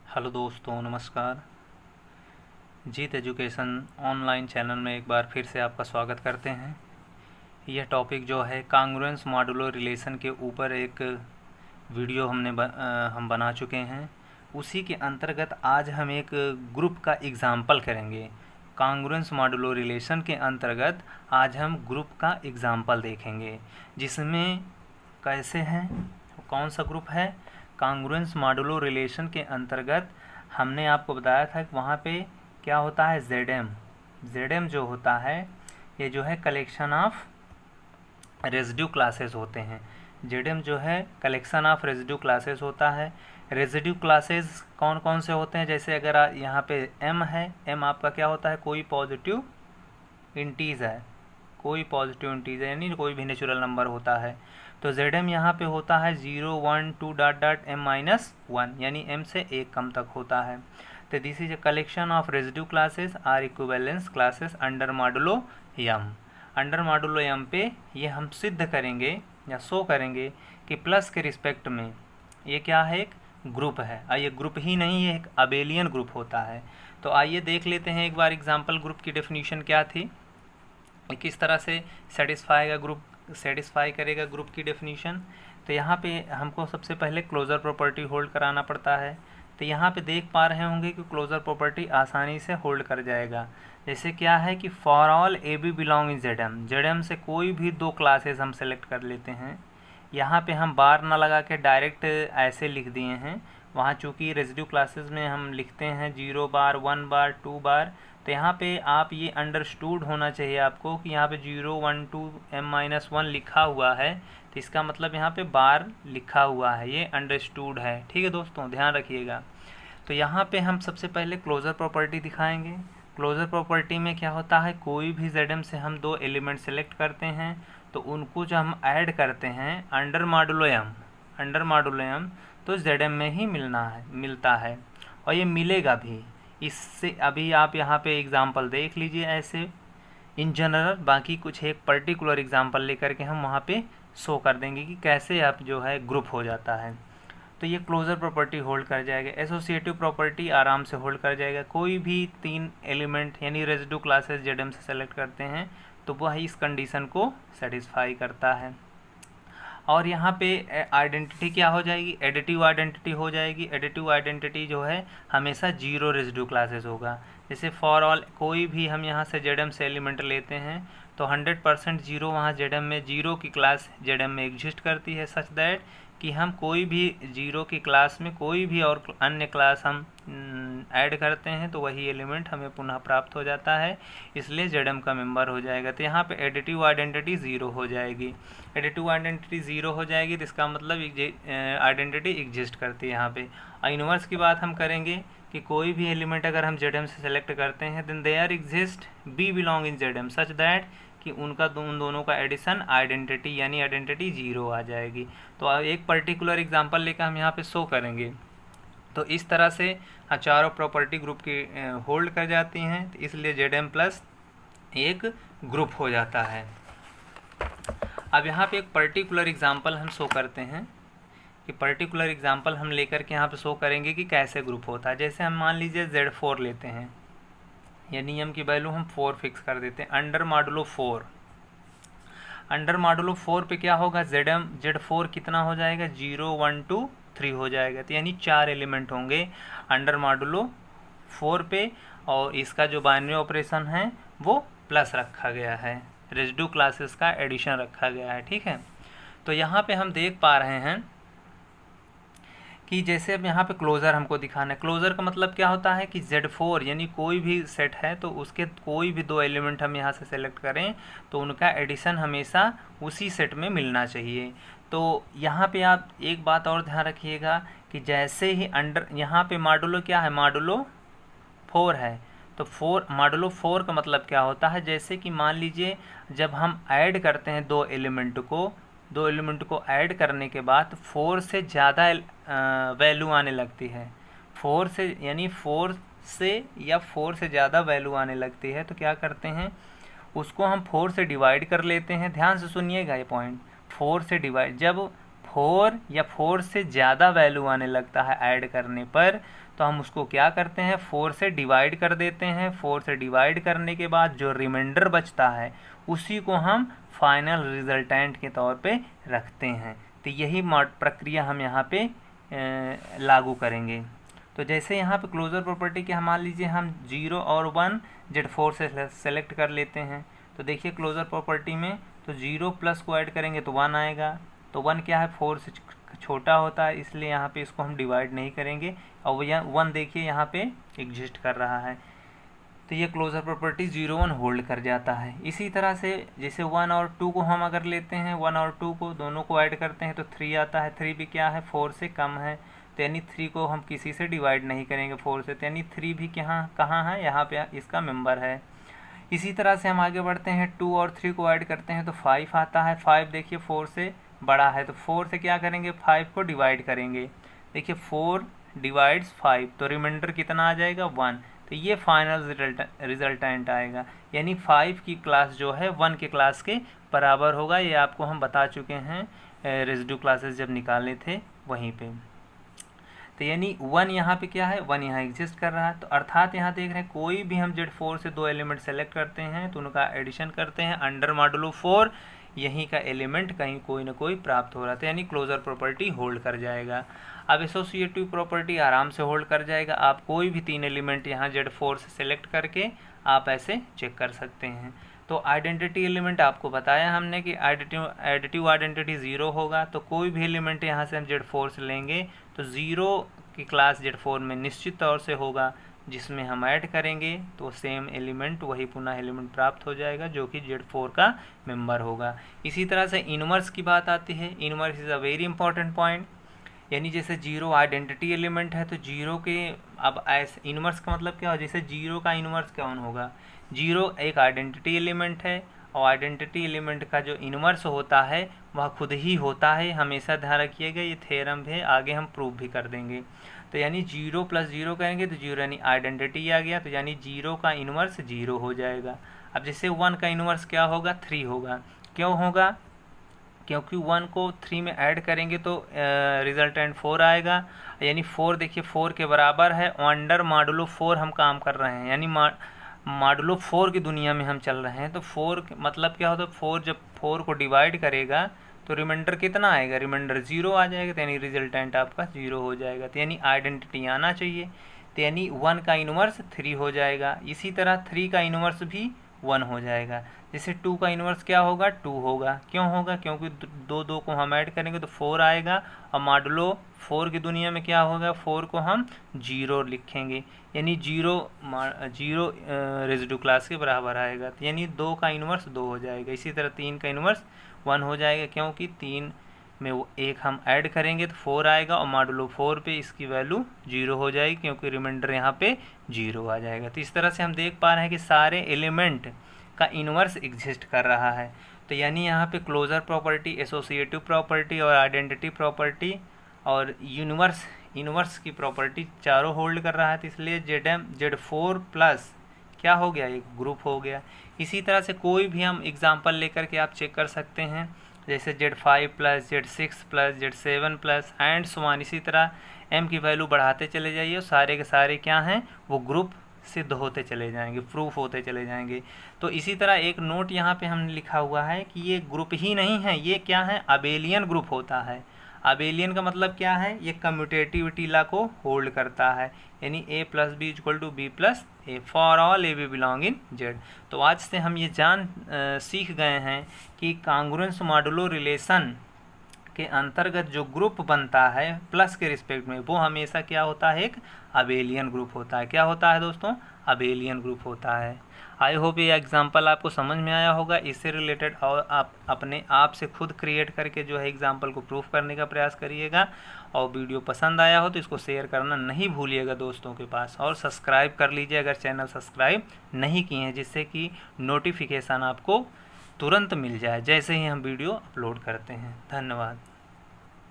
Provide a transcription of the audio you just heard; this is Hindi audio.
हेलो दोस्तों, नमस्कार। जीत एजुकेशन ऑनलाइन चैनल में एक बार फिर से आपका स्वागत करते हैं। यह टॉपिक जो है कांग्रुएंस मॉडुलो रिलेशन के ऊपर एक वीडियो हम बना चुके हैं। उसी के अंतर्गत आज हम एक ग्रुप का एग्ज़ाम्पल करेंगे। कांग्रुएंस मॉडुलो रिलेशन के अंतर्गत आज हम ग्रुप का एग्ज़ाम्पल देखेंगे, जिसमें कैसे हैं, कौन सा ग्रुप है। कांग्रुएंस मॉडुलो रिलेशन के अंतर्गत हमने आपको बताया था कि वहाँ पे क्या होता है, जेड एम जो होता है ये जो है कलेक्शन ऑफ रेजिड्यू क्लासेस होते हैं। जेड एम जो है कलेक्शन ऑफ रेजिड्यू क्लासेस होता है। रेजिड्यू क्लासेस कौन कौन से होते हैं, जैसे अगर यहाँ पे एम है, एम आपका क्या होता है, कोई पॉजिटिव इंटीज है, यानी कोई भी नेचुरल नंबर होता है। तो जेड एम यहाँ पे होता है 0, 1, 2 डॉट डॉट m माइनस 1, यानी m से एक कम तक होता है। तो this is a collection of residue classes or equivalence classes under modulo m। Under modulo m पे ये हम सिद्ध करेंगे या शो करेंगे कि प्लस के रिस्पेक्ट में ये क्या है, एक ग्रुप है। आइए, ग्रुप ही नहीं, ये एक अबेलियन ग्रुप होता है। तो आइए देख लेते हैं एक बार एग्जाम्पल ग्रुप की डेफिनेशन क्या थी, किस तरह से सेटिस्फाई करेगा ग्रुप की डेफिनेशन। तो यहाँ पे हमको सबसे पहले क्लोजर प्रॉपर्टी होल्ड कराना पड़ता है। तो यहाँ पे देख पा रहे होंगे कि क्लोजर प्रॉपर्टी आसानी से होल्ड कर जाएगा। जैसे क्या है कि for all a b belong in z m से कोई भी दो क्लासेस हम सेलेक्ट कर लेते हैं। यहाँ पे हम बार ना लगा के डायरेक्ट ऐसे लिख दिए हैं। वहाँ चूँकि रेजिड्यू क्लासेस में हम लिखते हैं 0 बार, 1 बार, 2 बार। तो यहाँ पे आप ये अंडरस्टूड होना चाहिए आपको कि यहाँ पे 0, 1, 2 m-1 लिखा हुआ है, तो इसका मतलब यहाँ पे बार लिखा हुआ है, ये अंडरस्टूड है। ठीक है दोस्तों, ध्यान रखिएगा। तो यहाँ पे हम सबसे पहले क्लोजर प्रॉपर्टी दिखाएंगे। क्लोजर प्रॉपर्टी में क्या होता है, कोई भी जेड से हम दो एलिमेंट सेलेक्ट करते हैं तो उनको जो हम ऐड करते हैं अंडर मॉडुलो m, तो जेड में ही मिलता है और ये मिलेगा भी। इससे अभी आप यहाँ पे एग्ज़ाम्पल देख लीजिए ऐसे इन जनरल, बाकी कुछ एक पर्टिकुलर एग्ज़ाम्पल लेकर के हम वहाँ पे शो कर देंगे कि कैसे आप जो है ग्रुप हो जाता है। तो ये क्लोजर प्रॉपर्टी होल्ड कर जाएगा। एसोसिएटिव प्रॉपर्टी आराम से होल्ड कर जाएगा। कोई भी तीन एलिमेंट यानी रेजिड्यू क्लासेस जेड से सेलेक्ट करते हैं तो वह इस कंडीशन को सेटिस्फाई करता है। और यहाँ पे आइडेंटिटी क्या हो जाएगी, एडिटिव आइडेंटिटी हो जाएगी। एडिटिव आइडेंटिटी जो है हमेशा 0 रेजिड्यू क्लासेस होगा। जैसे फॉर ऑल कोई भी हम यहाँ से जेड से एलिमेंट लेते हैं तो 100% 0 वहाँ जेड में 0 की क्लास जेड में एग्जिस्ट करती है, सच दैट कि हम कोई भी 0 की क्लास में कोई भी और अन्य क्लास हम ऐड करते हैं तो वही एलिमेंट हमें पुनः प्राप्त हो जाता है, इसलिए जेड का मेंबर हो जाएगा। तो यहाँ पे एडिटिव आइडेंटिटी 0 हो जाएगी। एडिटिव आइडेंटिटी 0 हो जाएगी तो इसका मतलब आइडेंटिटी एग्जिस्ट करती है यहाँ पे। इनवर्स की बात हम करेंगे कि कोई भी एलिमेंट अगर हम जेड से सेलेक्ट करते हैं then there exist b belong in z such that कि उनका उन दोनों का एडिशन आइडेंटिटी यानी आइडेंटिटी 0 आ जाएगी। तो एक पर्टिकुलर एग्जांपल लेकर हम यहाँ पे शो करेंगे। तो इस तरह से चारों प्रॉपर्टी ग्रुप की होल्ड कर जाती हैं, तो इसलिए जेड प्लस एक ग्रुप हो जाता है। अब यहाँ पे एक पर्टिकुलर एग्जांपल हम शो करते हैं कि पर्टिकुलर एग्जांपल हम लेकर के यहाँ पे शो करेंगे कि कैसे ग्रुप होता है। जैसे हम मान लीजिए Z4 लेते हैं, यानी m की वैल्यू हम 4 फिक्स कर देते हैं अंडर मॉडुलो 4। अंडर मॉडुलो 4 पे क्या होगा, Z4 कितना हो जाएगा, 0, 1, 2, 3 हो जाएगा। तो यानी 4 एलिमेंट होंगे अंडर मॉडुलो 4 पे, और इसका जो बाइनरी ऑपरेशन है वो प्लस रखा गया है, रेजिड्यू क्लासेस का एडिशन रखा गया है। ठीक है, तो यहाँ पे हम देख पा रहे हैं कि जैसे अब यहाँ पे क्लोज़र हमको दिखाना है। क्लोज़र का मतलब क्या होता है कि Z4 यानी कोई भी सेट है तो उसके कोई भी दो एलिमेंट हम यहाँ से सेलेक्ट करें तो उनका एडिशन हमेशा उसी सेट में मिलना चाहिए। तो यहाँ पे आप एक बात और ध्यान रखिएगा कि जैसे ही अंडर यहाँ पे मॉडुलो क्या है, मॉडुलो 4 है। तो मॉडुलो 4 का मतलब क्या होता है, जैसे कि मान लीजिए जब हम ऐड करते हैं दो एलिमेंट को ऐड करने के बाद 4 से ज़्यादा वैल्यू आने लगती है, 4 से यानी 4 से या 4 से ज़्यादा वैल्यू आने लगती है तो क्या करते हैं, उसको हम 4 से डिवाइड कर लेते हैं। ध्यान से सुनिएगा ये पॉइंट, 4 से डिवाइड, जब 4 या 4 से ज़्यादा वैल्यू आने लगता है ऐड करने पर, तो हम उसको क्या करते हैं, 4 से डिवाइड कर देते हैं। 4 से डिवाइड करने के बाद जो रिमाइंडर बचता है उसी को हम फाइनल रिजल्टेंट के तौर पे रखते हैं। तो यही प्रक्रिया हम यहाँ पे लागू करेंगे। तो जैसे यहाँ पे क्लोजर प्रॉपर्टी के मान लीजिए हम 0 और 1 Z4 से सेलेक्ट कर लेते हैं। तो देखिए क्लोजर प्रॉपर्टी में तो 0 प्लस को ऐड करेंगे तो 1 आएगा। तो 1 क्या है, 4 से छोटा होता है, इसलिए यहाँ पे इसको हम डिवाइड नहीं करेंगे। और यह 1 देखिए यहाँ पे एग्जिस्ट कर रहा है, तो ये क्लोजर प्रॉपर्टी 0 1 होल्ड कर जाता है। इसी तरह से जैसे 1 और 2 को हम अगर लेते हैं, 1 और 2 को दोनों को ऐड करते हैं तो 3 आता है। 3 भी क्या है, 4 से कम है, तो यानी 3 को हम किसी से डिवाइड नहीं करेंगे 4 से, तो यानी 3 भी कहाँ है, यहाँ पे इसका मेंबर है। इसी तरह से हम आगे बढ़ते हैं, 2 और 3 को ऐड करते हैं तो 5 आता है। 5 देखिए 4 से बड़ा है, तो 4 से क्या करेंगे, 5 को डिवाइड करेंगे। देखिए 4 डिवाइड्स 5, तो रिमाइंडर कितना आ जाएगा, 1। तो ये फाइनल रिजल्टेंट आएगा, यानी 5 की क्लास जो है 1 के क्लास के बराबर होगा। ये आपको हम बता चुके हैं रेसिड्यू क्लासेस जब निकाले थे वहीं पे। तो यानी 1 यहाँ पे क्या है, 1 यहाँ एग्जिस्ट कर रहा है। तो अर्थात यहाँ देख रहे हैं कोई भी हम Z4 से 2 एलिमेंट सेलेक्ट करते हैं तो उनका एडिशन करते हैं अंडर मॉडुलो 4, यहीं का एलिमेंट कहीं कोई ना कोई प्राप्त हो रहा था, यानी क्लोजर प्रॉपर्टी होल्ड कर जाएगा। अब एसोसिएटिव प्रॉपर्टी आराम से होल्ड कर जाएगा। आप कोई भी 3 एलिमेंट यहाँ Z4 से सेलेक्ट करके आप ऐसे चेक कर सकते हैं। तो आइडेंटिटी एलिमेंट आपको बताया हमने कि एडिटिव आइडेंटिटी 0 होगा, तो कोई भी एलिमेंट यहाँ से हम Z4 से लेंगे तो 0 की क्लास Z4 में निश्चित तौर से होगा, जिसमें हम ऐड करेंगे तो सेम एलिमेंट वही पुनः एलिमेंट प्राप्त हो जाएगा जो कि Z4 का मेंबर होगा। इसी तरह से इनवर्स की बात आती है। Inverse is a very important point, यानी जैसे 0 आइडेंटिटी एलिमेंट है तो 0 के अब ऐसे इनवर्स का मतलब क्या हो, जैसे 0 का इनवर्स कौन होगा, 0 एक आइडेंटिटी एलिमेंट है और आइडेंटिटी एलिमेंट का जो इनवर्स होता है वह खुद ही होता है, हमेशा ध्यान रखिएगा। ये थ्योरम है, आगे हम प्रूव भी कर देंगे। तो यानी 0 + 0 करेंगे तो 0 यानी आइडेंटिटी आ गया, तो यानी 0 का इनवर्स 0 हो जाएगा। अब जैसे 1 का इनवर्स क्या होगा, 3 होगा। क्यों होगा, क्योंकि 1 को 3 में ऐड करेंगे तो रिजल्टेंट 4 आएगा, यानी 4 देखिए 4 के बराबर है। अंडर मॉडुलो 4 हम काम कर रहे हैं, यानी मॉडुलो 4 की दुनिया में हम चल रहे हैं। तो 4 मतलब क्या होता है, 4 जब 4 को डिवाइड करेगा तो रिमाइंडर कितना आएगा, रिमाइंडर 0 आ जाएगा, तो यानी रिजल्टेंट आपका 0 हो जाएगा। तो यानी आइडेंटिटी आना चाहिए, तो यानी 1 का इनवर्स 3 हो जाएगा। इसी तरह 3 का इनवर्स भी 1 हो जाएगा। जैसे 2 का इनवर्स क्या होगा, 2 होगा। क्यों होगा, क्योंकि 2 को हम ऐड करेंगे तो 4 आएगा, और मॉडुलो 4 की दुनिया में क्या होगा, 4 को हम 0 लिखेंगे, यानी 0 रेसिड्यू क्लास के बराबर आएगा। तो यानी 2 का इनवर्स 2 हो जाएगा। इसी तरह 3 का इनवर्स 1 हो जाएगा, क्योंकि 3 में वो एक हम ऐड करेंगे तो 4 आएगा, और मॉडुलो 4 पे इसकी वैल्यू 0 हो जाएगी, क्योंकि रिमाइंडर यहाँ पे 0 आ जाएगा। तो इस तरह से हम देख पा रहे हैं कि सारे एलिमेंट का इनवर्स एग्जिस्ट कर रहा है। तो यानी यहाँ पे क्लोजर प्रॉपर्टी, एसोसिएटिव प्रॉपर्टी और आइडेंटिटी प्रॉपर्टी और इनवर्स की प्रॉपर्टी चारों होल्ड कर रहा है। तो इसलिए Z4 प्लस क्या हो गया, एक ग्रुप हो गया। इसी तरह से कोई भी हम एग्जांपल लेकर के आप चेक कर सकते हैं, जैसे Z5 plus Z6 plus Z7 plus and so on. इसी तरह m की वैल्यू बढ़ाते चले जाइए और सारे के सारे क्या हैं, वो ग्रुप सिद्ध होते चले जाएंगे, प्रूफ होते चले जाएंगे। तो इसी तरह एक नोट यहाँ पे हमने लिखा हुआ है कि ये ग्रुप ही नहीं है, ये क्या है, अबेलियन ग्रुप होता है। अबेलियन का मतलब क्या है, ये कम्यूटेटिविटी लॉ को होल्ड करता है, यानी a + b = b + a for all a b belong in Z। तो आज से हम ये सीख गए हैं कि कांग्रुएंस मॉडुलो रिलेशन के अंतर्गत जो ग्रुप बनता है प्लस के रिस्पेक्ट में, वो हमेशा क्या होता है, एक अबेलियन ग्रुप होता है। क्या होता है दोस्तों, अबेलियन ग्रुप होता है। आई होप ये एग्जांपल आपको समझ में आया होगा। इससे रिलेटेड और आप अपने आप से खुद क्रिएट करके जो है एग्जांपल को प्रूफ करने का प्रयास करिएगा। और वीडियो पसंद आया हो तो इसको शेयर करना नहीं भूलिएगा दोस्तों के पास, और सब्सक्राइब कर लीजिए अगर चैनल सब्सक्राइब नहीं किए हैं, जिससे कि नोटिफिकेशन आपको तुरंत मिल जाए जैसे ही हम वीडियो अपलोड करते हैं। धन्यवाद।